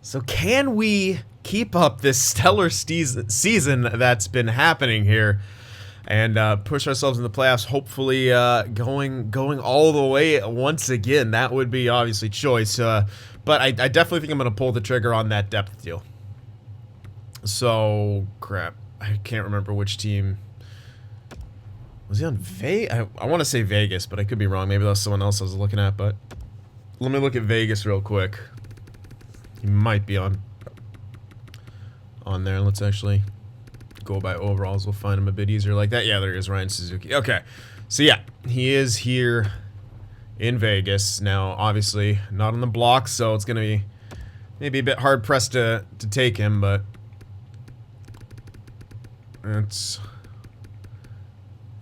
So can we keep up this stellar season that's been happening here and push ourselves in the playoffs, hopefully going all the way once again? That would be obviously choice. But I definitely think I'm going to pull the trigger on that depth deal. So, crap. I can't remember which team. Was he on Vegas? I want to say Vegas, but I could be wrong. Maybe that was someone else I was looking at, but let me look at Vegas real quick. He might be on there. Let's actually go by overalls. We'll find him a bit easier like that. Yeah, there he is, Ryan Suzuki. Okay. So, yeah, he is here in Vegas. Now, obviously, not on the block, so it's going to be maybe a bit hard-pressed to take him, but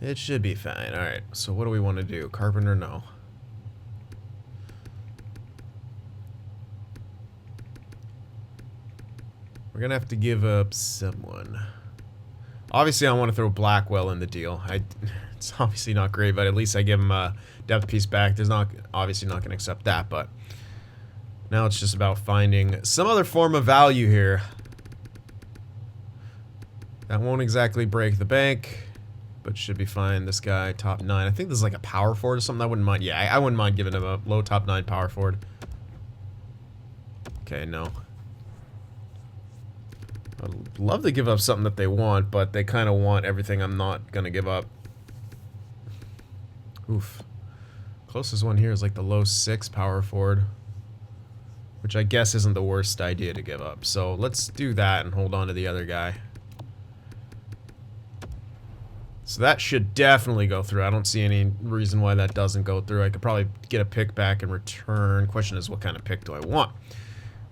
it should be fine. Alright, so what do we want to do? Carpenter, no. We're going to have to give up someone. Obviously, I want to throw Blackwell in the deal. It's obviously not great, but at least I give him a depth piece back. There's obviously not going to accept that, but now it's just about finding some other form of value here. That won't exactly break the bank, but should be fine. This guy, top 9. I think this is like a power forward or something. I wouldn't mind. Yeah, I wouldn't mind giving him a low top 9 power forward. Okay, no. I'd love to give up something that they want, but they kind of want everything I'm not going to give up. Oof. Closest one here is like the low 6 power forward, which I guess isn't the worst idea to give up. So let's do that and hold on to the other guy. So that should definitely go through. I don't see any reason why that doesn't go through. I could probably get a pick back in return. Question is, what kind of pick do I want?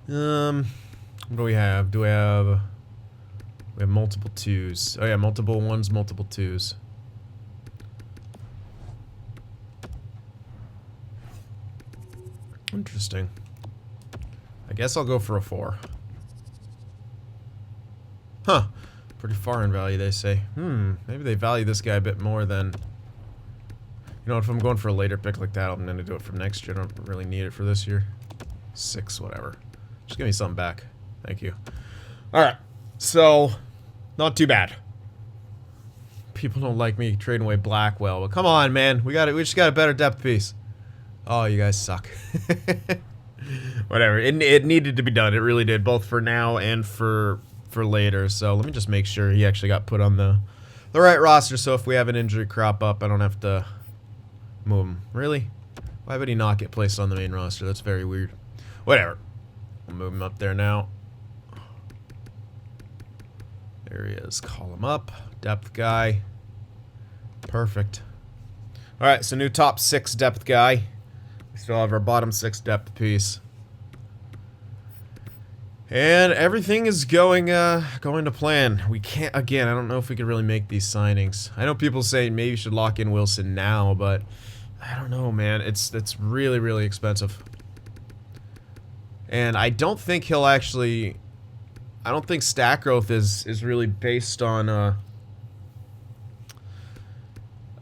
What do we have? We have multiple 2s. Oh yeah, multiple 1s, multiple 2s. Interesting. I guess I'll go for a 4. Huh. Pretty far in value, they say. Maybe they value this guy a bit more than... You know, if I'm going for a later pick like that, I'm going to do it for next year. I don't really need it for this year. 6, whatever. Just give me something back. Thank you. Alright. So, not too bad. People don't like me trading away Blackwell, but come on, man. We just got a better depth piece. Oh, you guys suck. Whatever. It needed to be done. It really did, both for now and for later. So let me just make sure he actually got put on the right roster, so if we have an injury crop up, I don't have to move him. Really? Why would he not get placed on the main roster? That's very weird. Whatever. I'll move him up there now. There he is. Call him up. Depth guy. Perfect. Alright, so new top 6 depth guy. We still have our bottom 6 depth piece. And everything is going to plan. We can't, again, I don't know if we could really make these signings. I know people say maybe you should lock in Wilson now, but I don't know, man. It's really, really expensive. And I don't think he'll actually... I don't think stat growth is really based on the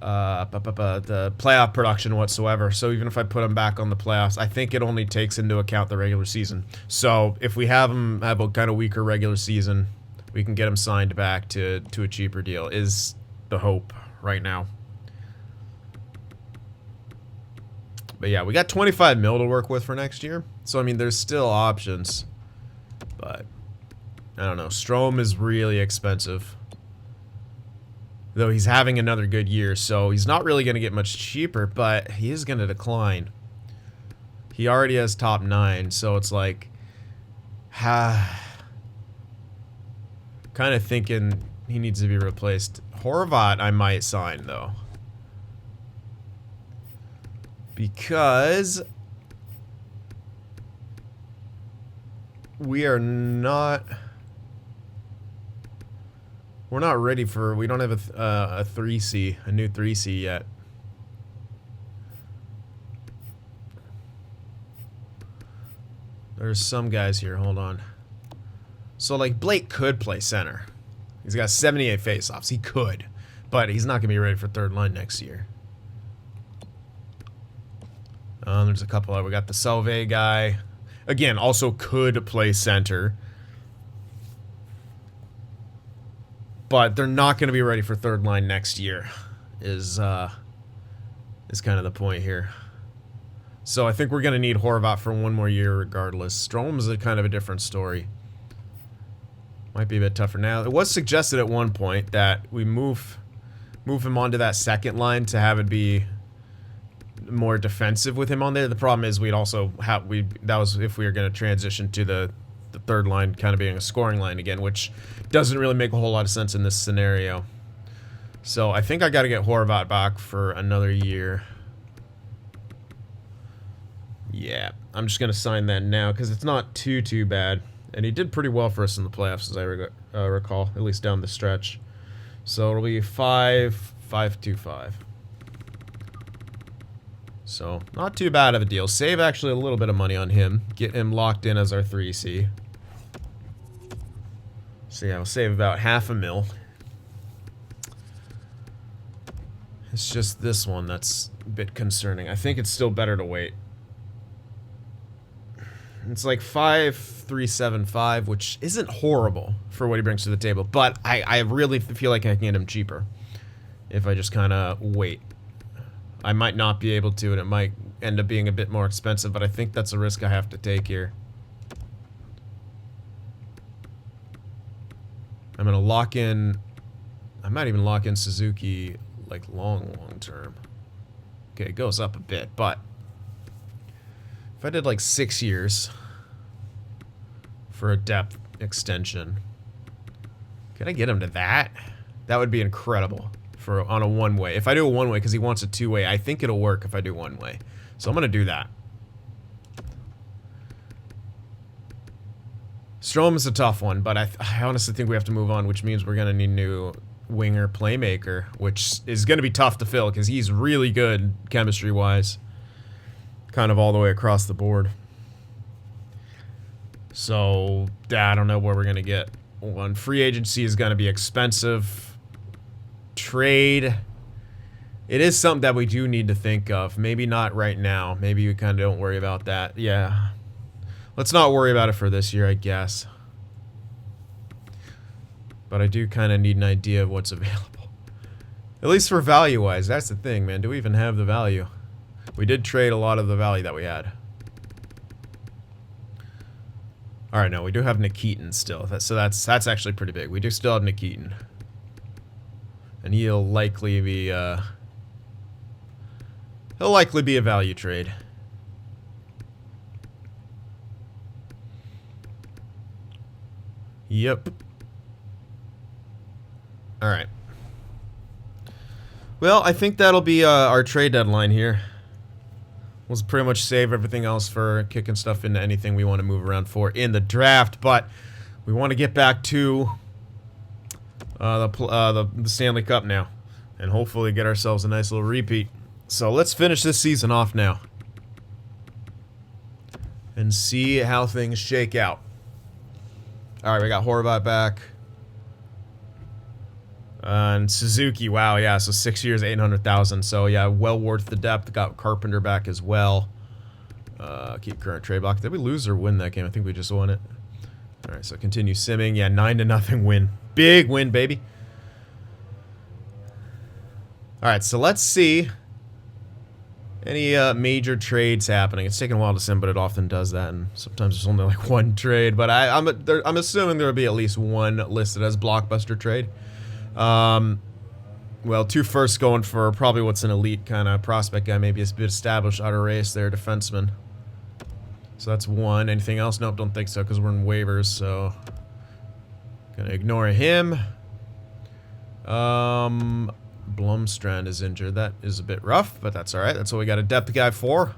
playoff production whatsoever. So even if I put him back on the playoffs, I think it only takes into account the regular season. So if we have him have a kind of weaker regular season, we can get him signed back to a cheaper deal, is the hope right now. But yeah, we got 25 mil to work with for next year. So I mean, there's still options, but I don't know. Strome is really expensive. Though he's having another good year, so he's not really going to get much cheaper, but he is going to decline. He already has top 9, so it's like... kind of thinking he needs to be replaced. Horvat I might sign, though. Because... we are not... We're not ready for... We don't have a 3C, a new 3C yet. There's some guys here. Hold on. So, like, Blake could play center. He's got 78 faceoffs. He could. But he's not going to be ready for third line next year. There's a couple. We got the Salve guy. again, also could play center. But they're not going to be ready for third line next year, is kind of the point here. So I think we're going to need Horvat for one more year regardless. Strom's a kind of a different story. Might be a bit tougher now. It was suggested at one point that we move him onto that second line to have it be more defensive with him on there. The problem is we'd also have that was if we were going to transition to the third line kind of being a scoring line again, which doesn't really make a whole lot of sense in this scenario. So I think I got to get Horvat back for another year. Yeah, I'm just going to sign that now because it's not too bad. And he did pretty well for us in the playoffs, as I recall, at least down the stretch. So it'll be 5-5-2-5. So not too bad of a deal. Save actually a little bit of money on him. Get him locked in as our 3C. So yeah, we'll save about $500,000. It's just this one that's a bit concerning. I think it's still better to wait. It's like 5-3-7-5, which isn't horrible for what he brings to the table. But I really feel like I can get him cheaper if I just kind of wait. I might not be able to, and it might end up being a bit more expensive, but I think that's a risk I have to take here. I'm going to lock in... I might even lock in Suzuki, like, long term. Okay, it goes up a bit, but... if I did, like, 6 years for a depth extension, can I get him to that? That would be incredible for on a one-way. If I do a one-way, because he wants a two-way, I think it'll work if I do one-way. So I'm going to do that. Strome is a tough one, but I honestly think we have to move on, which means we're going to need a new winger playmaker, which is going to be tough to fill because he's really good chemistry-wise, kind of all the way across the board. So, I don't know where we're going to get one. Free agency is going to be expensive. Trade, it is something that we do need to think of. Maybe not right now. Maybe we kind of don't worry about that. Yeah. Let's not worry about it for this year, I guess. But I do kind of need an idea of what's available. At least for value-wise. That's the thing, man. Do we even have the value? We did trade a lot of the value that we had. Alright, no, we do have Nikitin still. So that's actually pretty big. We do still have Nikitin. And he'll likely be a value trade. Yep. Alright. Well, I think that'll be our trade deadline here. We'll pretty much save everything else for kicking stuff into anything we want to move around for in the draft, but we want to get back to the Stanley Cup now, and hopefully get ourselves a nice little repeat. So let's finish this season off now and see how things shake out. All right, we got Horvat back. And Suzuki, wow, yeah, so 6 years, 800,000. So yeah, well worth the depth. Got Carpenter back as well. Keep current trade block. Did we lose or win that game? I think we just won it. All right, so continue simming. Yeah, 9-0 win. Big win, baby. All right, so let's see any major trades happening. It's taking a while to sim, but it often does that, and sometimes there's only like one trade. But I'm assuming there will be at least one listed as blockbuster trade. Well, 2 firsts going for probably what's an elite kind of prospect guy, maybe a bit established out of race there, defenseman. So that's 1. Anything else? Nope, don't think so, because we're in waivers, so gonna ignore him. Blomstrand is injured. That is a bit rough, but that's alright. That's what we got a depth guy for.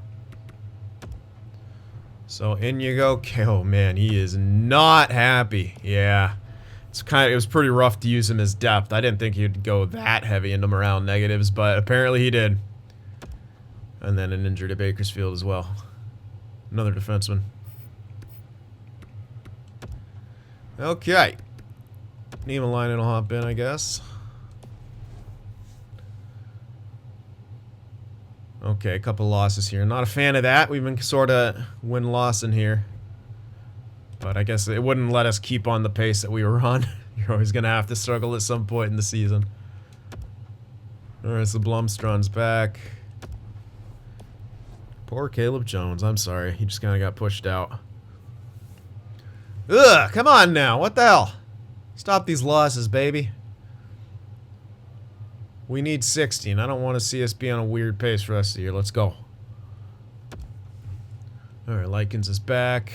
So in you go. Oh man, he is not happy. Yeah. It was pretty rough to use him as depth. I didn't think he'd go that heavy into morale negatives, but apparently he did. And then an injury to Bakersfield as well. Another defenseman. Okay. Niemelainen will hop in, I guess. Okay, a couple losses here. Not a fan of that. We've been sort of win-loss in here. But I guess it wouldn't let us keep on the pace that we were on. You're always going to have to struggle at some point in the season. Alright, so Blumstrand's back. Poor Caleb Jones. I'm sorry. He just kind of got pushed out. Ugh! Come on now. What the hell? Stop these losses, baby. We need 16. I don't want to see us be on a weird pace for the rest of the year. Let's go. Alright, Likens is back.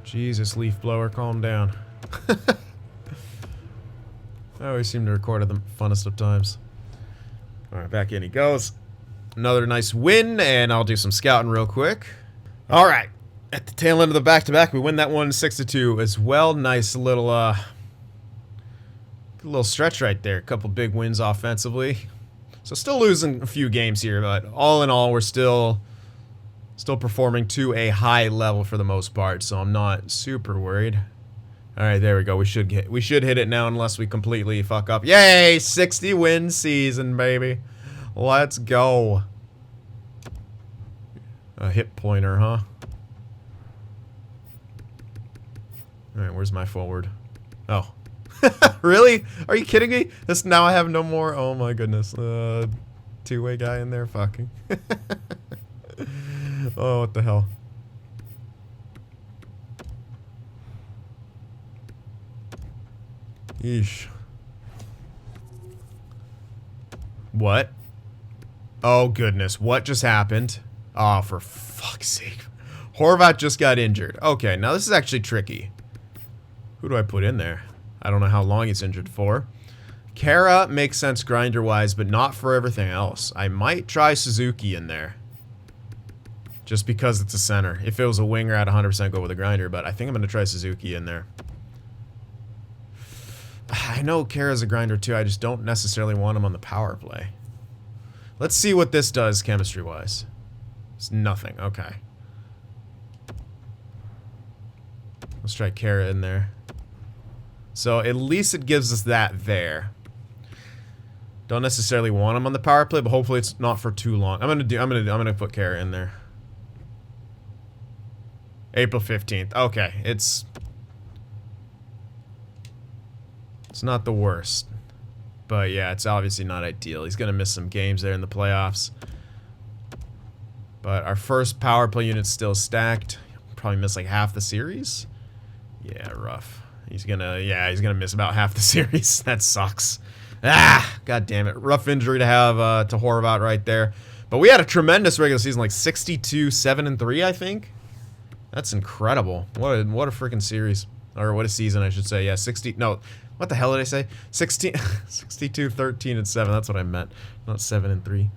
Jesus, leaf blower, calm down. I always seem to record at the funnest of times. Alright, back in he goes. Another nice win, and I'll do some scouting real quick. Alright, at the tail end of the back-to-back, we win that one 6-2 as well. Nice little, little stretch right there. A couple big wins offensively. So still losing a few games here, but all in all, we're still performing to a high level for the most part, so I'm not super worried. Alright, there we go. We should hit it now unless we completely fuck up. Yay! 60 win season, baby. Let's go. A hit pointer, huh? Alright, where's my forward? Oh. Really? Are you kidding me? This now I have no more. Oh my goodness. Two-way guy in there fucking. Oh, what the hell? Yeesh. What? Oh goodness, what just happened? Oh, for fuck's sake. Horvat just got injured. Okay, now this is actually tricky. Who do I put in there? I don't know how long he's injured for. Kara makes sense grinder-wise, but not for everything else. I might try Suzuki in there. Just because it's a center. If it was a winger, I'd 100% go with a grinder, but I think I'm going to try Suzuki in there. I know Kara's a grinder too, I just don't necessarily want him on the power play. Let's see what this does chemistry-wise. It's nothing, okay. Let's try Kara in there. So at least it gives us that there. Don't necessarily want him on the power play, but hopefully it's not for too long. I'm gonna put Kara in there. April 15th. Okay, it's not the worst. But yeah, it's obviously not ideal. He's gonna miss some games there in the playoffs. But our first power play unit's still stacked. Probably miss like half the series. Yeah, rough. He's gonna miss about half the series. That sucks. Ah, god damn it. Rough injury to have to Horvat right there. But we had a tremendous regular season, like 62-7-3, I think. That's incredible. What a freaking series. Or what a season, I should say. Yeah, 60. No, what the hell did I say? 62-13-7. That's what I meant. Not 7-3.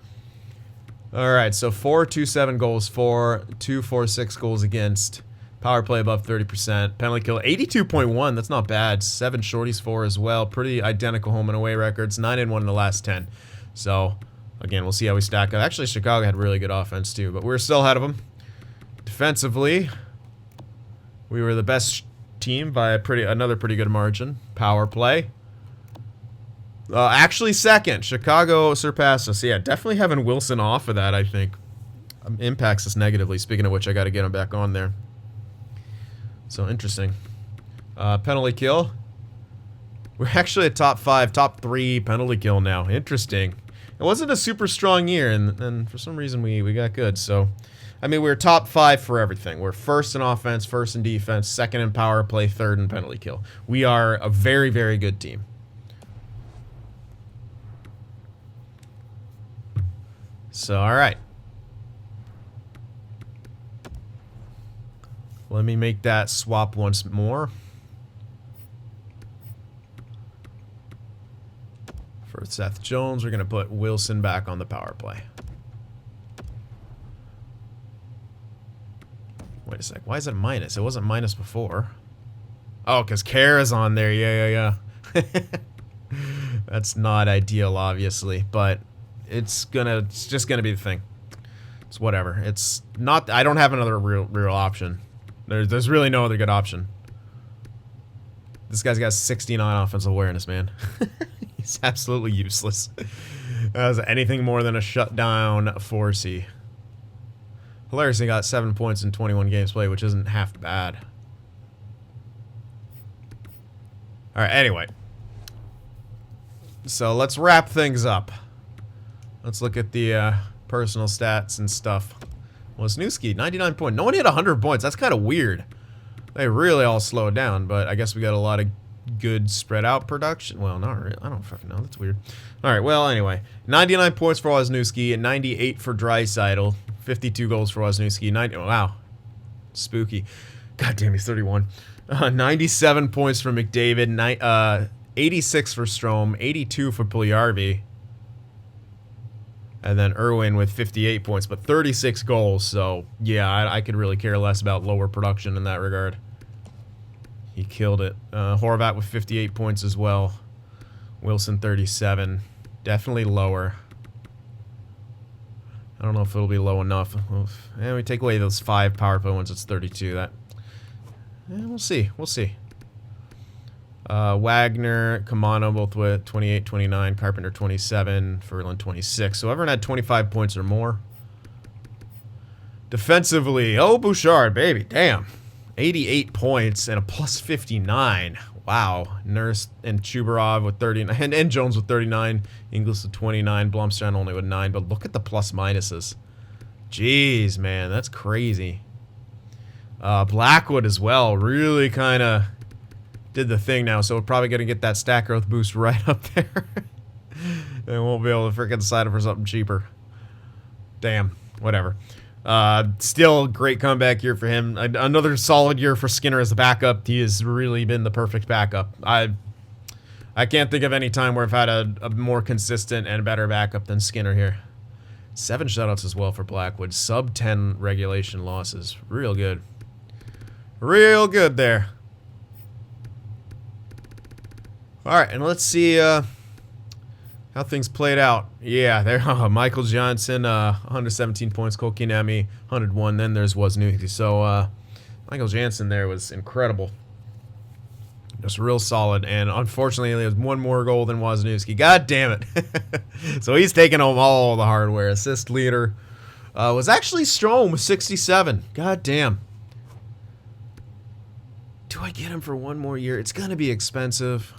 Alright, so 4-2-7 goals for, 2-4-6 goals against. Power play above 30%. Penalty kill 82.1. That's not bad. 7 shorties for as well. Pretty identical home and away records. 9-1 in the last 10. So, again, we'll see how we stack up. Actually, Chicago had really good offense too, but we're still ahead of them. Defensively, we were the best team by another pretty good margin. Power play. Actually second. Chicago surpassed us. Yeah, definitely having Wilson off of that, I think, impacts us negatively. Speaking of which, I got to get him back on there. So, interesting. Penalty kill. We're actually a top 3 penalty kill now. Interesting. It wasn't a super strong year, and for some reason we got good. So, I mean, we're top 5 for everything. We're first in offense, first in defense, second in power play, third in penalty kill. We are a very, very good team. So, alright. Let me make that swap once more. For Seth Jones, we're going to put Wilson back on the power play. Wait a sec. Why is it minus? It wasn't minus before. Oh, because Kara's on there. Yeah. That's not ideal, obviously, but it's just gonna be the thing. It's whatever. It's not. I don't have another real option. There's really no other good option. This guy's got 69 offensive awareness, man. He's absolutely useless. As anything more than a shutdown 4C. hilariously got 7 points in 21 games played, which isn't half bad. All right, anyway. So let's wrap things up. Let's look at the personal stats and stuff. Wisniewski, 99 points. No one hit 100 points. That's kind of weird. They really all slowed down, but I guess we got a lot of good spread out production. Well, not really. I don't fucking know. That's weird. All right, well, anyway. 99 points for Wisniewski and 98 for Draisaitl. 52 goals for Wisniewski. Wow. Spooky. God damn, he's 31. 97 points for McDavid. 86 for Strome. 82 for Puljujarvi. And then Irwin with 58 points, but 36 goals. So, yeah, I could really care less about lower production in that regard. He killed it. Horvat with 58 points as well. Wilson, 37. Definitely lower. I don't know if it'll be low enough. And we take away those 5 power play ones, it's 32. That. We'll see. We'll see. Wagner, Kamano both with 28, 29, Carpenter 27, Ferland 26. So everyone had 25 points or more. Defensively, oh, Bouchard, baby, damn. 88 points and a plus 59. Wow. Nurse and Chubarov with 39, and Jones with 39, Ingles with 29, Blomstrand only with 9, but look at the plus minuses. Jeez, man, that's crazy. Blackwood as well, really kind of did the thing now, so we're probably going to get that stat growth boost right up there. And won't be able to freaking sign it for something cheaper. Damn, whatever. Still great comeback year for him. Another solid year for Skinner as a backup. He has really been the perfect backup. I can't think of any time where I've had a more consistent and better backup than Skinner here. 7 shutouts as well for Blackwood. Sub 10 regulation losses. Real good. Real good there. Alright, and let's see how things played out. Yeah, there. Michael Johnson, 117 points. Kotkaniemi, 101. Then there's Wisniewski. So Michael Johnson there was incredible. Just real solid. And unfortunately, there's one more goal than Wisniewski. God damn it. So he's taking home all the hardware. Assist leader was actually Strome with 67. God damn. Do I get him for one more year? It's going to be expensive.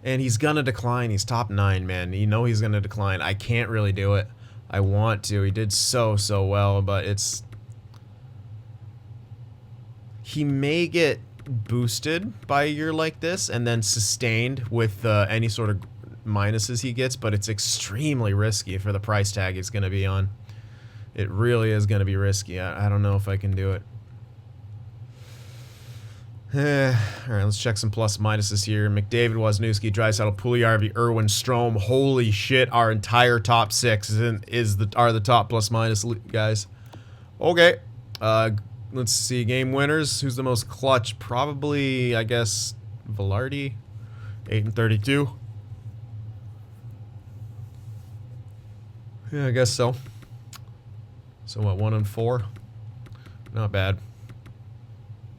And he's going to decline. He's top 9, man. You know he's going to decline. I can't really do it. I want to. He did so well, but it's... He may get boosted by a year like this and then sustained with any sort of minuses he gets, but it's extremely risky for the price tag he's going to be on. It really is going to be risky. I don't know if I can do it. Alright, let's check some plus minuses here. McDavid, Wisniewski, Draisaitl, Puljujarvi, Irwin, Strome. Holy shit, our entire top 6 are the top plus minus guys. Okay. Let's see, game winners. Who's the most clutch? Probably, I guess, Velarde. 8 and 32. Yeah, I guess so. So what, 1 and 4? Not bad.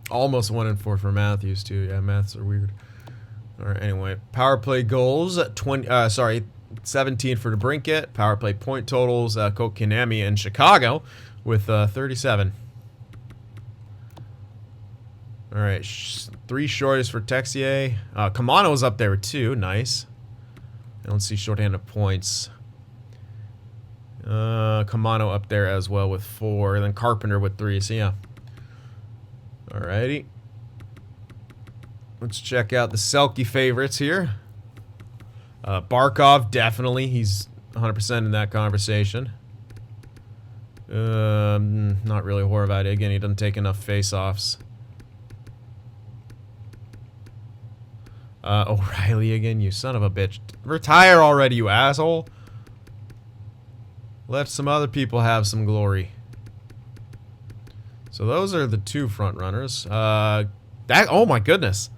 Almost 1 and 4 for Matthews too. Yeah, maths are weird. All right. Anyway, power play goals 17 for DeBrincat. Power play point totals. Kotkaniemi in Chicago with 37. All right, 3 shorties for Texier. Kamano's up there with 2. Nice. And let's see shorthanded points. Kamano up there as well with 4. And then Carpenter with 3. So yeah. Alrighty. Let's check out the Selke favorites here. Barkov, definitely. He's 100% in that conversation. Not really Horvat. Again, he doesn't take enough face-offs. O'Reilly again, you son of a bitch. Retire already, you asshole. Let some other people have some glory. So those are the 2 front runners. Oh my goodness.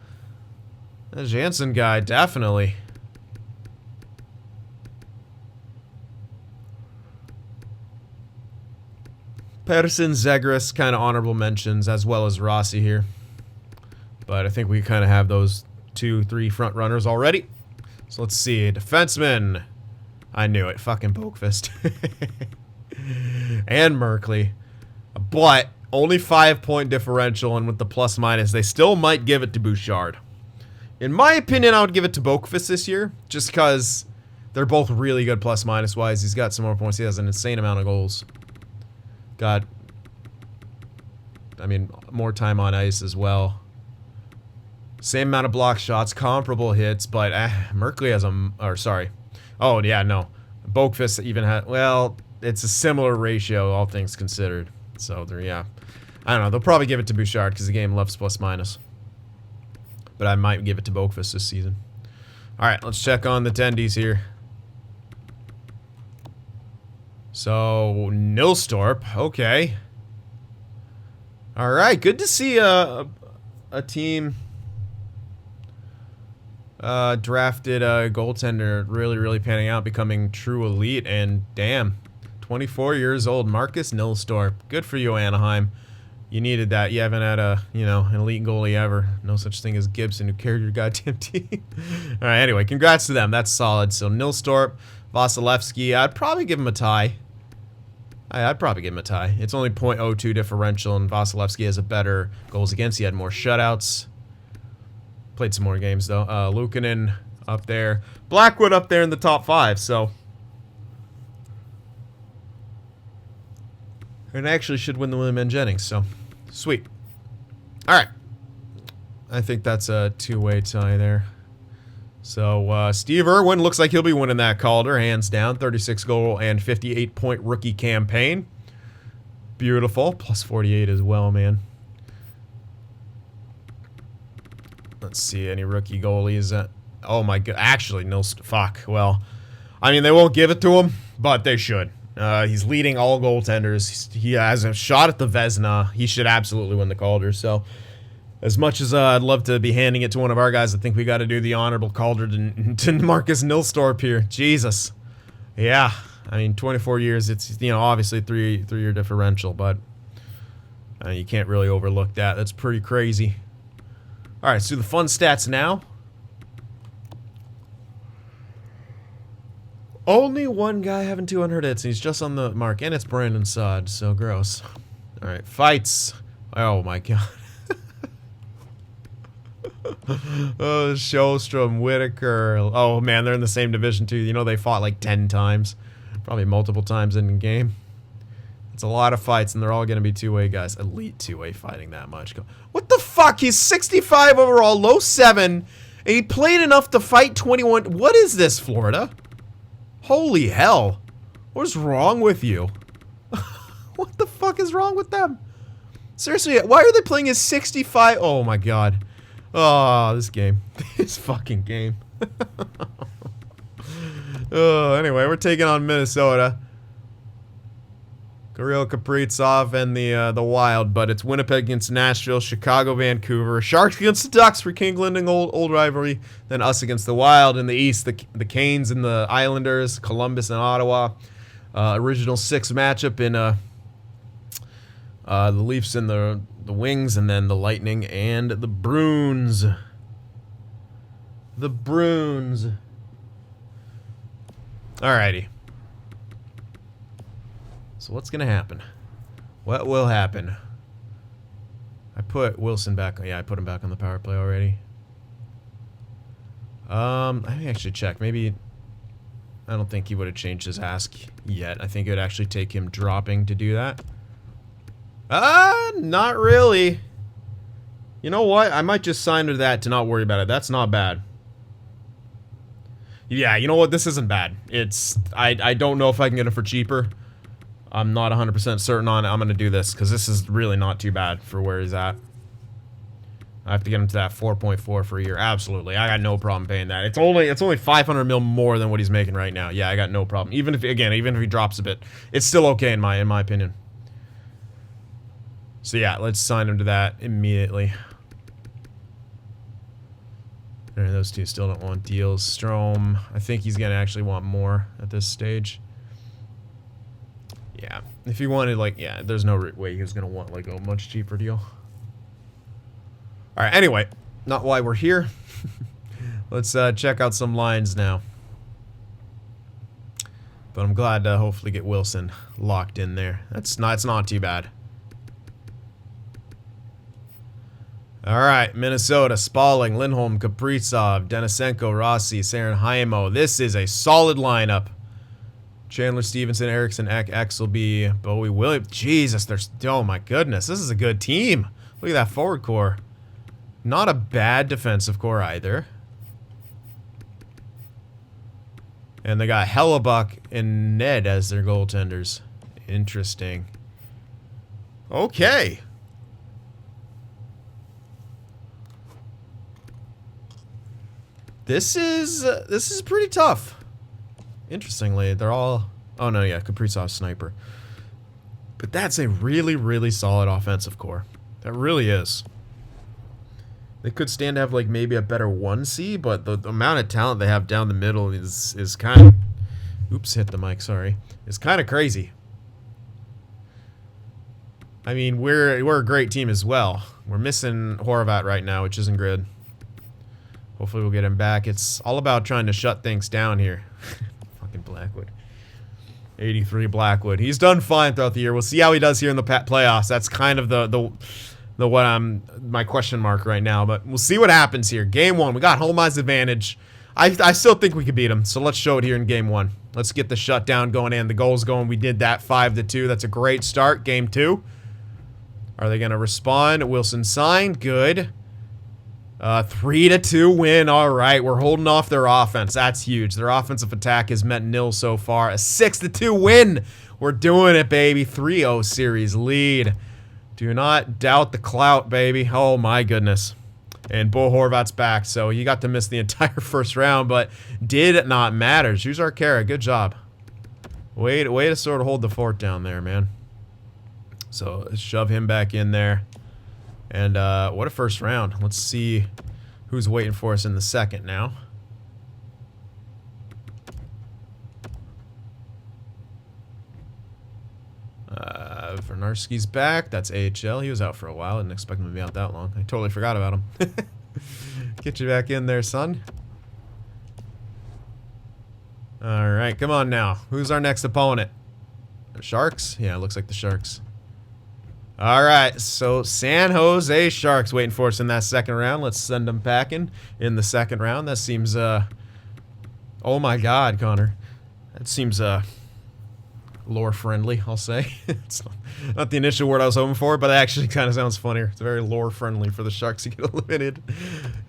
That Jansen guy, definitely. Pedersen, Zegras, kind of honorable mentions, as well as Rossi here. But I think we kind of have those 2, 3 front runners already. So let's see. Defenseman. I knew it. Fucking Boakfist. And Merkley. But only 5-point differential, and with the plus minus, they still might give it to Bouchard. In my opinion, I would give it to Boqvist this year, just because they're both really good plus minus wise. He's got some more points. He has an insane amount of goals. Got, I mean, more time on ice as well. Same amount of block shots, comparable hits, but Merkley has oh yeah, no. Boqvist even had, well, it's a similar ratio, all things considered. So, yeah. I don't know. They'll probably give it to Bouchard because the game loves plus minus. But I might give it to Boqvist this season. Alright, let's check on the tendies here. So, Nilstorp. Okay. Alright, good to see a team drafted a goaltender really panning out, becoming true elite, and damn. 24 years old, Marcus Nilstorp. Good for you, Anaheim. You needed that. You haven't had an elite goalie ever. No such thing as Gibson, who carried your goddamn team. All right, anyway, congrats to them. That's solid. So Nilstorp, Vasilevsky, I'd probably give him a tie. I'd probably give him a tie. It's only .02 differential, and Vasilevsky has a better goals against. He had more shutouts. Played some more games, though. Luukkonen up there. Blackwood up there in the top 5, so... And actually should win the William N. Jennings, so sweet. Alright. I think that's a two-way tie there. So, Steve Irwin looks like he'll be winning that Calder, hands down. 36-goal and 58-point rookie campaign. Beautiful. Plus 48 as well, man. Let's see, any rookie goalies? Oh my god. Actually, no. Fuck. Well, I mean, they won't give it to him, but they should. He's leading all goaltenders. He has a shot at the Vezina. He should absolutely win the Calder. So, as much as I'd love to be handing it to one of our guys, I think we got to do the honorable Calder to Marcus Nilstorp here. Jesus. Yeah. I mean, 24 years. It's, obviously three-year differential, but you can't really overlook that. That's pretty crazy. All right, let's do the fun stats now. Only one guy having 200 hits, and he's just on the mark. And it's Brandon Saad, so gross. Alright, fights. Oh my god. Oh, Showstrom, Whitaker. Oh man, they're in the same division too. You know, they fought like 10 times. Probably multiple times in the game. It's a lot of fights, and they're all going to be two-way guys. Elite two-way fighting that much. What the fuck? He's 65 overall, low 7, and he played enough to fight 21. What is this, Florida? Holy hell. What is wrong with you? What the fuck is wrong with them? Seriously, why are they playing as 65? Oh my god. Oh, this game. This fucking game. Oh, anyway, we're taking on Minnesota. Kirill Kaprizov and the Wild, but it's Winnipeg against Nashville, Chicago, Vancouver, Sharks against the Ducks for Kingland and old rivalry, then us against the Wild in the East, the Canes and the Islanders, Columbus and Ottawa, original 6 matchup in the Leafs and the Wings, and then the Lightning and the Bruins. The Bruins. Alrighty. So what's gonna happen? What will happen? I put Wilson back. Yeah, I put him back on the power play already. I may actually check. Maybe I don't think he would have changed his ask yet. I think it would actually take him dropping to do that. Not really. You know what? I might just sign to that to not worry about it. That's not bad. Yeah, you know what? This isn't bad. It's I don't know if I can get it for cheaper. I'm not 100% certain on it. I'm going to do this because this is really not too bad for where he's at. I have to get him to that 4.4 for a year. Absolutely. I got no problem paying that. It's only 500 mil more than what he's making right now. Yeah, I got no problem. Even if he drops a bit, it's still okay in my opinion. So yeah, let's sign him to that immediately. And those two still don't want deals. Strome, I think he's going to actually want more at this stage. Yeah, if he wanted, there's no way he was going to want, a much cheaper deal. Alright, anyway, not why we're here. Let's check out some lines now. But I'm glad to hopefully get Wilson locked in there. It's not too bad. All right, Minnesota, Spalling, Lindholm, Kaprizov, Denisenko, Rossi, Sarenheimo. This is a solid lineup. Chandler, Stevenson, Erickson, Eck, Exelby, Bowie, Williams. Jesus, there's... Oh, my goodness. This is a good team. Look at that forward core. Not a bad defensive core either. And they got Hellebuck and Ned as their goaltenders. Interesting. Okay. This is pretty tough. Interestingly, they're all... Oh, no, yeah, Kaprizov sniper. But that's a really, really solid offensive core. That really is. They could stand to have, like, maybe a better 1C, but the amount of talent they have down the middle is kind of... Oops, hit the mic, sorry. It's kind of crazy. I mean, we're a great team as well. We're missing Horvat right now, which isn't good. Hopefully we'll get him back. It's all about trying to shut things down here. Fucking Blackwood. 83 Blackwood. He's done fine throughout the year. We'll see how he does here in the playoffs. That's kind of the what I'm my question mark right now. But we'll see what happens here. Game 1. We got home ice advantage. I still think we could beat him. So let's show it here in Game 1. Let's get the shutdown going and the goals going. We did that 5-2. That's a great start. Game 2. Are they going to respond? Wilson signed. Good. 3-2 win. All right, we're holding off their offense. That's huge. Their offensive attack has meant nil so far. A 6-2 win. We're doing it, baby. 3-0 series lead. Do not doubt the clout, baby. Oh my goodness. And Bo Horvat's back, so he got to miss the entire first round, but did not matter. Choose Arcara. Good job. Way to sort of hold the fort down there, man. So let's shove him back in there. And what a first round. Let's see who's waiting for us in the second now. Vernarski's back. That's AHL. He was out for a while. Didn't expect him to be out that long. I totally forgot about him. Get you back in there, son. All right, come on now. Who's our next opponent? The Sharks? Yeah, it looks like the Sharks. All right, so San Jose Sharks waiting for us in that second round. Let's send them packing in the second round. That seems, oh my God, Connor. That seems, lore friendly, I'll say. It's not the initial word I was hoping for, but it actually kind of sounds funnier. It's very lore friendly for the Sharks to get eliminated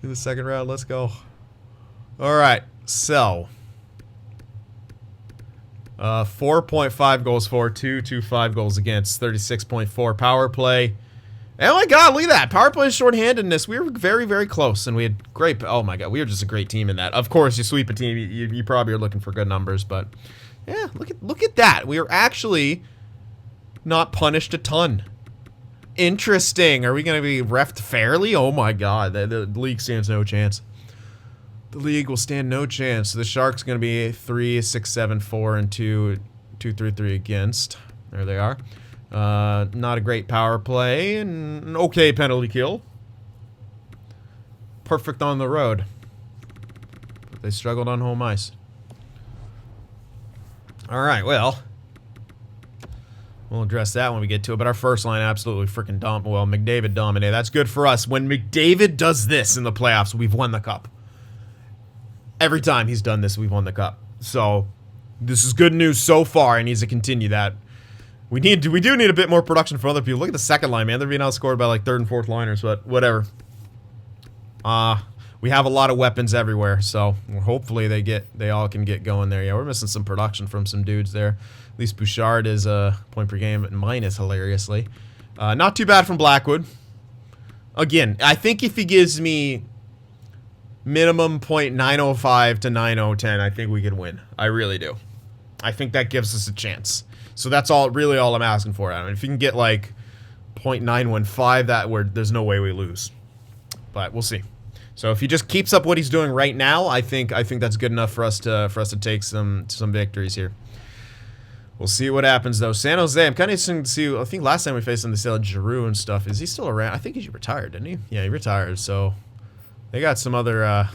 in the second round. Let's go. All right, so 4.5 goals for, 2.25 goals against, 36.4 power play. Oh my God, look at that. Power play shorthandedness. We were very, very close, and we had great... Oh my God, we were just a great team in that. Of course, you sweep a team, you probably are looking for good numbers, but yeah, look at that. We were actually not punished a ton. Interesting. Are we going to be reffed fairly? Oh my God, the league stands no chance. The league will stand no chance. So the Sharks going to be 3, 6, 7, 4, and 2, 2, 3, 3 against. There they are. Not a great power play and an okay penalty kill. Perfect on the road. But they struggled on home ice. All right, well, we'll address that when we get to it. But our first line absolutely freaking well, McDavid dominated. That's good for us. When McDavid does this in the playoffs, we've won the cup. Every time he's done this, we've won the cup. So this is good news so far. He needs to continue that. We do need a bit more production from other people. Look at the second line, man. They're being outscored by like third and fourth liners, but whatever. We have a lot of weapons everywhere, so hopefully they all can get going there. Yeah, we're missing some production from some dudes there. At least Bouchard is a point per game at minus hilariously. Not too bad from Blackwood. Again, I think if he gives me minimum .905 to 9.010, I think we could win. I really do. I think that gives us a chance. So that's really all I'm asking for. I mean, if you can get like .915, there's no way we lose. But we'll see. So if he just keeps up what he's doing right now, I think that's good enough for us to take some victories here. We'll see what happens though. San Jose, I'm kind of interested to see. I think last time we faced him, they still had Giroux and stuff. Is he still around? I think he retired, didn't he? Yeah, he retired. So they got some other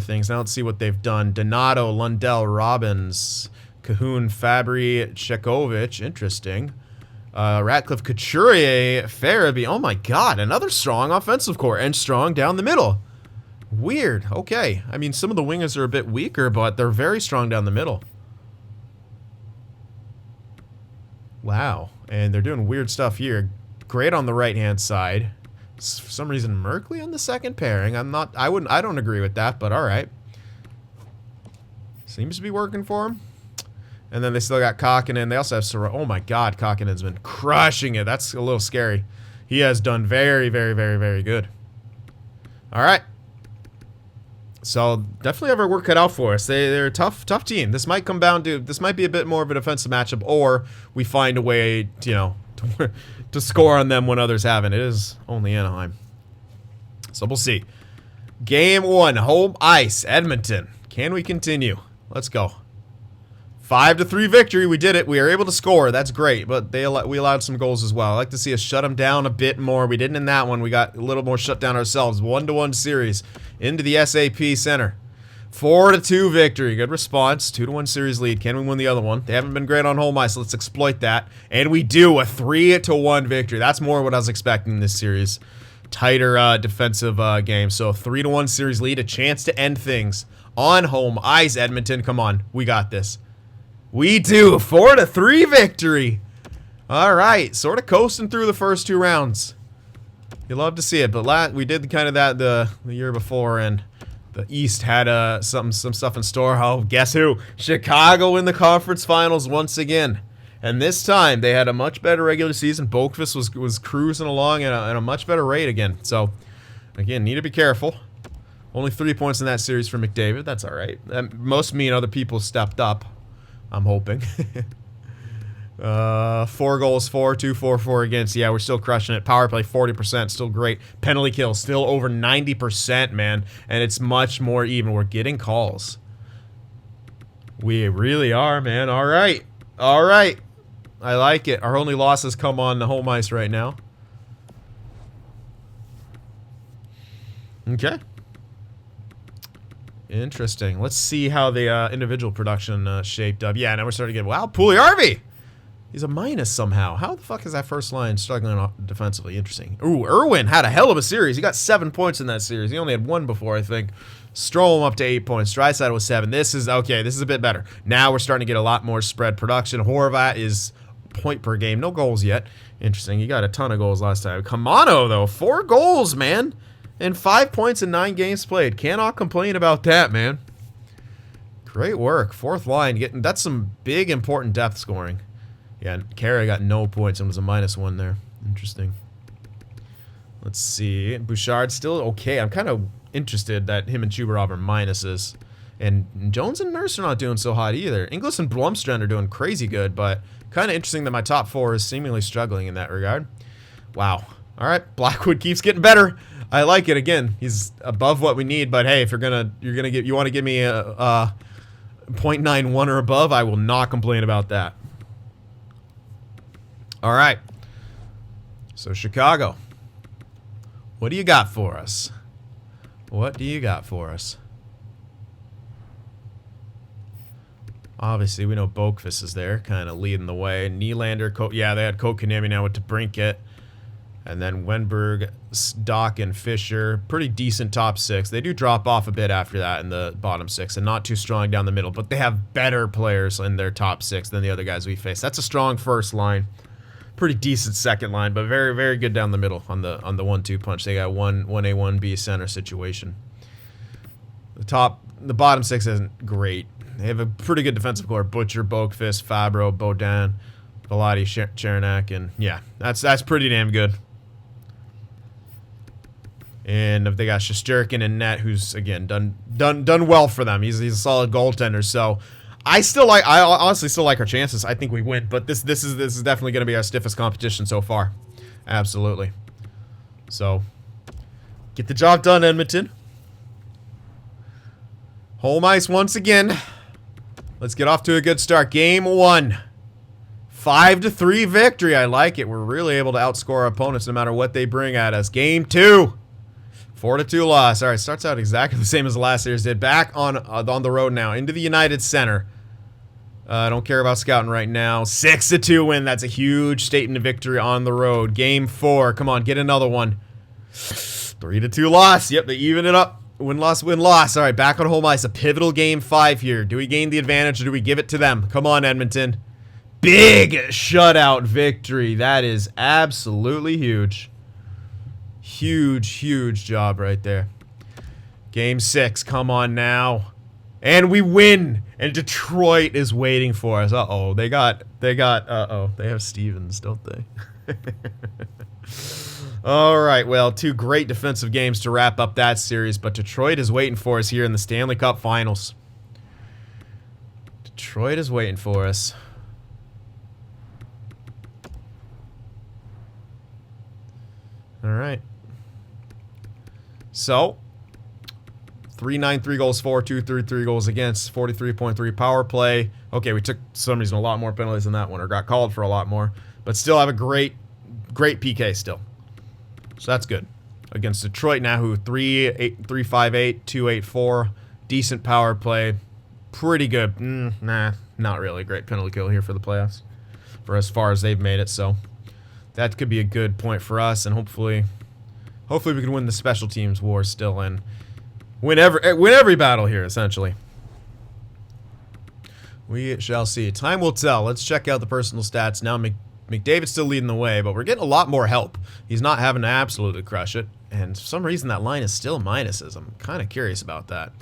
things. Now let's see what they've done. Donato, Lundell, Robbins, Cahoon, Fabry, Chekovic. Interesting. Ratcliffe, Couturier, Farabee. Oh my god, another strong offensive core and strong down the middle. Weird. Okay. I mean, some of the wingers are a bit weaker, but they're very strong down the middle. Wow. And they're doing weird stuff here. Great on the right-hand side. For some reason, Merkley on the second pairing. I don't agree with that, but all right. Seems to be working for him. And then they still got Kokkonen. They also have oh my god, Kokkonen's been crushing it. That's a little scary. He has done very, very, very, very good. All right. So definitely have our work cut out for us. They're a tough team. This might come down to, this might be a bit more of a defensive matchup, or we find a way, you know, to score on them when others haven't. It is only Anaheim. So we'll see. Game 1, home ice, Edmonton. Can we continue? Let's go. 5-3 victory. We did it. We were able to score. That's great. But we allowed some goals as well. I like to see us shut them down a bit more. We didn't in that one. We got a little more shut down ourselves. 1-1 series into the SAP Center. 4-2 victory. Good response. 2-1 series lead. Can we win the other one? They haven't been great on home ice. Let's exploit that. And we do. A 3-1 victory. That's more what I was expecting in this series. Tighter defensive game. So 3-1 series lead. A chance to end things on home ice. Edmonton, come on. We got this. We do. 4-3 victory. All right. Sort of coasting through the first 2 rounds. You love to see it. But we did kind of that the year before, and the East had some stuff in store. Oh, guess who? Chicago in the conference finals once again. And this time, they had a much better regular season. Boqvist was cruising along at a much better rate again. So, again, need to be careful. Only 3 points in that series for McDavid. That's all right. Most me and other people stepped up. I'm hoping. 4 goals, 4-2, 4-4 against. Yeah, we're still crushing it. Power play, 40%. Still great. Penalty kill, still over 90%, man. And it's much more even. We're getting calls. We really are, man. All right. All right. I like it. Our only losses come on the home ice right now. Okay. Interesting. Let's see how the individual production shaped up. Yeah, now we're starting to get... Wow, Puljujärvi! He's a minus somehow. How the fuck is that first line struggling defensively? Interesting. Ooh, Irwin had a hell of a series. He got 7 points in that series. He only had 1 before, I think. Strome up to 8 points. Draisaitl was 7. This is... Okay, this is a bit better. Now we're starting to get a lot more spread production. Horvat is point per game. No goals yet. Interesting. He got a ton of goals last time. Kamano, though. 4 goals, man. And 5 points in 9 games played. Cannot complain about that, man. Great work. 4th line. That's some big, important depth scoring. Yeah, Carey got no points and was a -1 there. Interesting. Let's see. Bouchard still okay. I'm kind of interested that him and Chubarov are minuses. And Jones and Nurse are not doing so hot either. Inglis and Blomstrand are doing crazy good, but kind of interesting that my top 4 is seemingly struggling in that regard. Wow. All right. Blackwood keeps getting better. I like it. Again, he's above what we need, but hey, if you want to give me a .91 or above, I will not complain about that. All right. So Chicago, what do you got for us? What do you got for us? Obviously, we know Boqvist is there, kind of leading the way. Nylander, yeah, they had Kotkaniemi now with DeBrincat. And then Wenberg, Doc, and Fisher. Pretty decent top 6. They do drop off a bit after that in the bottom 6 and not too strong down the middle. But they have better players in their top 6 than the other guys we face. That's a strong first line. Pretty decent second line, but very, very good down the middle on the 1-2 punch. They got 1A, 1B center situation. The bottom 6 isn't great. They have a pretty good defensive core. Butcher, Boqvist, Fabro, Baudin, Velati, Chernak, and yeah, that's pretty damn good. And they got Shesterkin and net, who's again done well for them. He's a solid goaltender. So I honestly still like our chances. I think we win, but this is definitely going to be our stiffest competition so far. Absolutely. So get the job done, Edmonton. Home ice once again. Let's get off to a good start. Game 1. 5-3 victory. I like it. We're really able to outscore our opponents no matter what they bring at us. Game 2. 4-2 loss. All right, starts out exactly the same as the last series did. Back on the road now into the United Center. I don't care about scouting right now. 6-2 win. That's a huge statement victory on the road. Game 4. Come on, get another one. 3-2 loss. Yep, they even it up. Win-loss, win-loss. All right, back on home ice. A pivotal game 5 here. Do we gain the advantage or do we give it to them? Come on, Edmonton. Big shutout victory. That is absolutely huge. Huge job right there. Game 6. Come on now. And we win. And Detroit is waiting for us. Uh-oh. They have Stevens, don't they? All right. Well, 2 great defensive games to wrap up that series. But Detroit is waiting for us here in the Stanley Cup Finals. Detroit is waiting for us. All right. So, 3-9, 3 goals for, 2-3, 3 goals against, 43.3 power play. Okay, we took for some reason a lot more penalties than that one, or got called for a lot more, but still have a great PK still. So that's good. Against Detroit now, who 3-5-8, 2-8-4, decent power play, pretty good. Nah, not really. Great penalty kill here for the playoffs, for as far as they've made it. So that could be a good point for us, and hopefully we can win the special teams war still and win every battle here, essentially. We shall see. Time will tell. Let's check out the personal stats now. McDavid's still leading the way, but we're getting a lot more help. He's not having to absolutely crush it, and for some reason that line is still minuses. I'm kind of curious about that.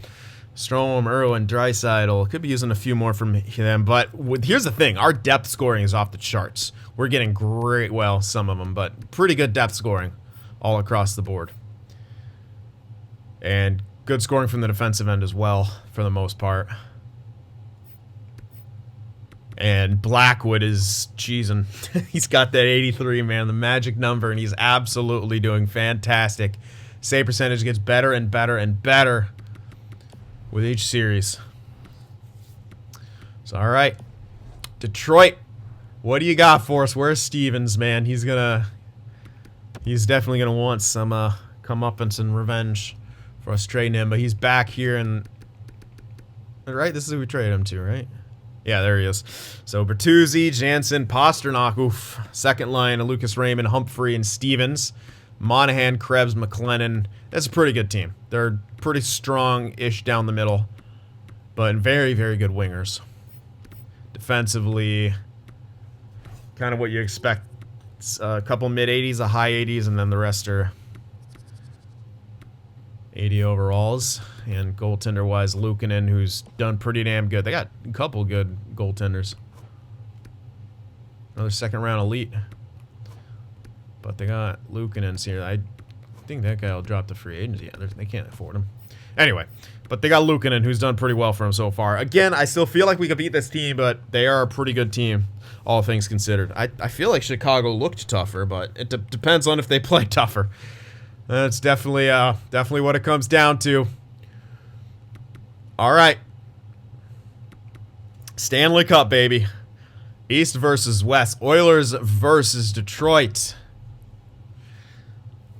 Strome, Irwin, Draisaitl. Could be using a few more from them, but here's the thing. Our depth scoring is off the charts. We're getting great, well, some of them, but pretty good depth scoring all across the board. And good scoring from the defensive end as well, for the most part. And Blackwood is cheesing. He's got that 83, man, the magic number, and he's absolutely doing fantastic. Save percentage gets better and better and better with each series. So, all right. Detroit, what do you got for us? Where's Stevens, man? He's definitely gonna want some comeuppance and revenge for us trading him, but he's back here, and right, this is who we traded him to, right? Yeah, there he is. So Bertuzzi, Jansen, Pasternak, oof. Second line, Lucas Raymond, Humphrey, and Stevens. Monahan, Krebs, McLennan. That's a pretty good team. They're pretty strong-ish down the middle, but very, very good wingers. Defensively, kind of what you expect. A couple mid-80s, a high 80s, and then the rest are 80 overalls. And goaltender-wise, Luukkonen, who's done pretty damn good. They got a couple good goaltenders. Another second-round elite. But they got Luukkonen's here. I think that guy will drop the free agency. Yeah, they can't afford him. Anyway, but they got Luukkonen, who's done pretty well for him so far. Again, I still feel like we could beat this team, but they are a pretty good team, all things considered. I feel like Chicago looked tougher, but it depends on if they play tougher. That's definitely what it comes down to. All right. Stanley Cup, baby. East versus West. Oilers versus Detroit.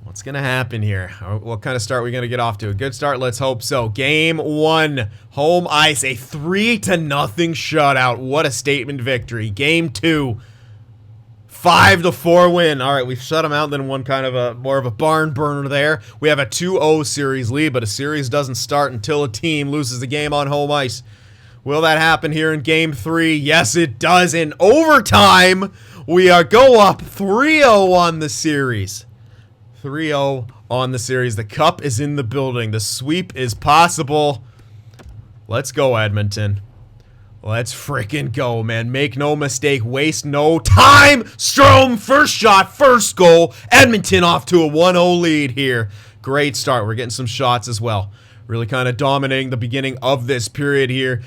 What's going to happen here? What kind of start are we going to get off to? A good start? Let's hope so. Game 1. Home ice. A 3-0 shutout. What a statement victory. Game 2. 5-4 win. All right, we've shut them out, then won kind of more of a barn burner there. We have a 2-0 series lead, but a series doesn't start until a team loses the game on home ice. Will that happen here in Game 3? Yes, it does. In overtime, we go up 3-0 on the series. 3-0 on the series. The cup is in the building. The sweep is possible. Let's go, Edmonton. Let's freaking go, man. Make no mistake. Waste no time. Strome, first shot, first goal. Edmonton off to a 1-0 lead here. Great start. We're getting some shots as well. Really kind of dominating the beginning of this period here.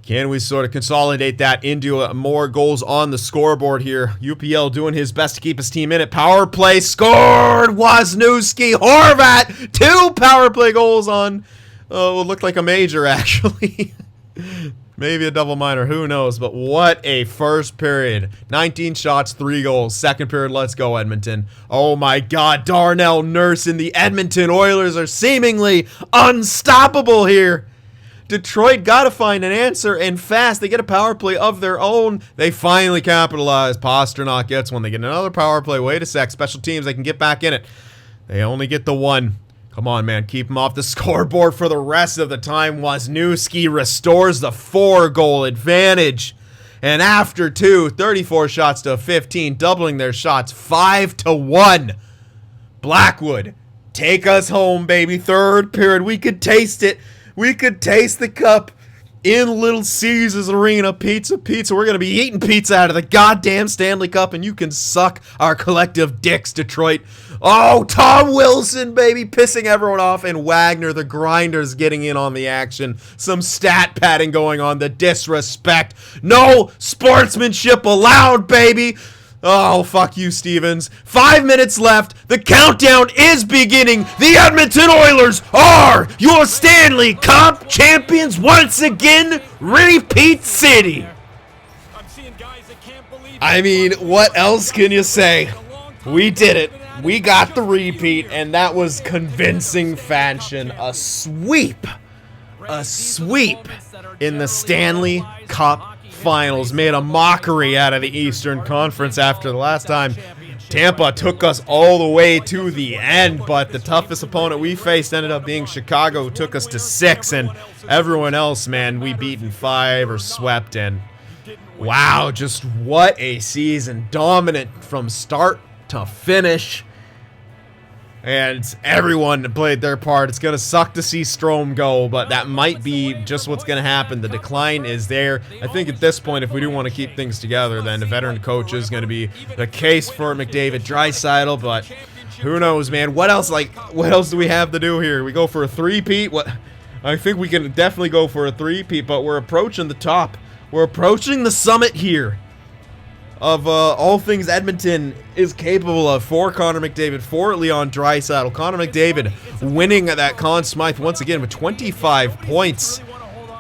Can we sort of consolidate that into more goals on the scoreboard here? UPL doing his best to keep his team in it. Power play scored. Wisniewski, Horvat. 2 power play goals on what looked like a major, actually. Maybe a double minor, who knows, but what a first period. 19 shots, 3 goals. Second period, let's go, Edmonton. Oh my god, Darnell Nurse and the Edmonton Oilers are seemingly unstoppable here. Detroit got to find an answer, and fast. They get a power play of their own. They finally capitalize. Pastrnak gets one. They get another power play. Wait a sec. Special teams, they can get back in it. They only get the one. Come on, man. Keep them off the scoreboard for the rest of the time. Wisniewski restores the 4-goal advantage. And after 34 shots to 15, doubling their shots 5-1. Blackwood, take us home, baby. Third period. We could taste it. We could taste the cup in Little Caesars Arena. Pizza. We're going to be eating pizza out of the goddamn Stanley Cup, and you can suck our collective dicks, Detroit. Oh, Tom Wilson, baby, pissing everyone off, and Wagner, the Grinders, getting in on the action. Some stat padding going on, the disrespect. No sportsmanship allowed, baby. Oh, fuck you, Stevens. 5 minutes left. The countdown is beginning. The Edmonton Oilers are your Stanley Cup champions once again. Repeat City. I mean, what else can you say? We did it. We got the repeat, and that was convincing fashion. A sweep in the Stanley Cup Finals. Made a mockery out of the Eastern Conference after the last time. Tampa took us all the way to the end, but the toughest opponent we faced ended up being Chicago, who took us to 6, and everyone else, man, we beat in 5 or swept, and wow, just what a season. Dominant from start to finish. And everyone played their part. It's going to suck to see Strome go, but that might be just what's going to happen. The decline is there. I think at this point, if we do want to keep things together, then a veteran coach is going to be the case for McDavid, Draisaitl, but who knows, man? What else do we have to do here? We go for a three-peat? I think we can definitely go for a three-peat, but we're approaching the top. We're approaching the summit here of all things Edmonton is capable of for Connor McDavid, for Leon Draisaitl. Connor McDavid winning that Conn Smythe once again with 25 points.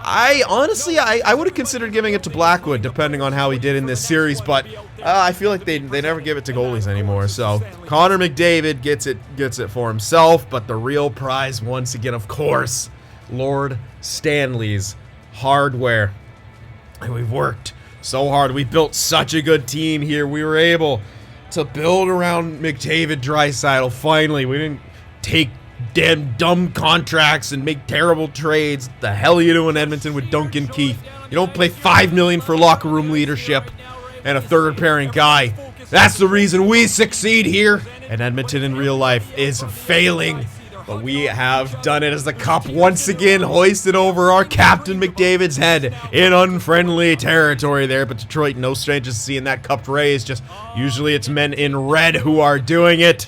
I honestly would have considered giving it to Blackwood, depending on how he did in this series, but I feel like they never give it to goalies anymore. So Connor McDavid gets it for himself, but the real prize once again, of course, Lord Stanley's hardware. And we've worked so hard. We built such a good team here. We were able to build around McDavid, Draisaitl. Finally, we didn't take damn dumb contracts and make terrible trades. What the hell are you doing, Edmonton, with Duncan Keith? You don't pay $5 million for locker room leadership and a third pairing guy. That's the reason we succeed here. And Edmonton in real life is failing. But we have done it as the cup once again hoisted over our Captain McDavid's head in unfriendly territory there. But Detroit, no strangers to seeing that cup raised. Just usually it's men in red who are doing it.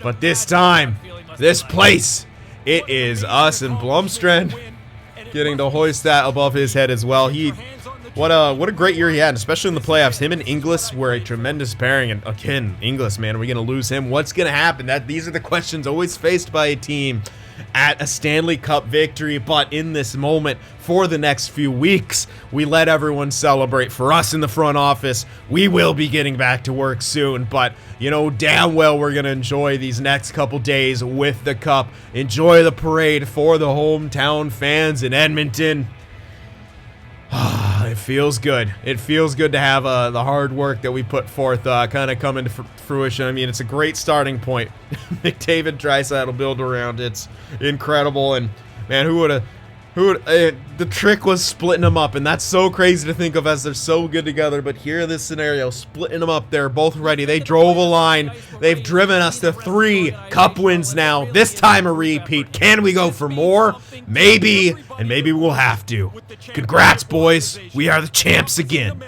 But this time, this place, it is us and Blomstrand getting to hoist that above his head as well. What a great year he had, especially in the playoffs. Him and Inglis were a tremendous pairing. And again, Inglis, man, are we going to lose him? What's going to happen? These are the questions always faced by a team at a Stanley Cup victory. But in this moment, for the next few weeks, we let everyone celebrate. For us in the front office, we will be getting back to work soon. But you know damn well we're going to enjoy these next couple days with the cup. Enjoy the parade for the hometown fans in Edmonton. It feels good. It feels good to have the hard work that we put forth kind of come into fruition. I mean, it's a great starting point. McDavid, Draisaitl build around. It's incredible. And man, the trick was splitting them up, and that's so crazy to think of as they're so good together. But here, this scenario, splitting them up, they're both ready. They drove a line. They've driven us to 3 cup wins now. This time a repeat. Can we go for more? Maybe, and maybe we'll have to. Congrats, boys. We are the champs again.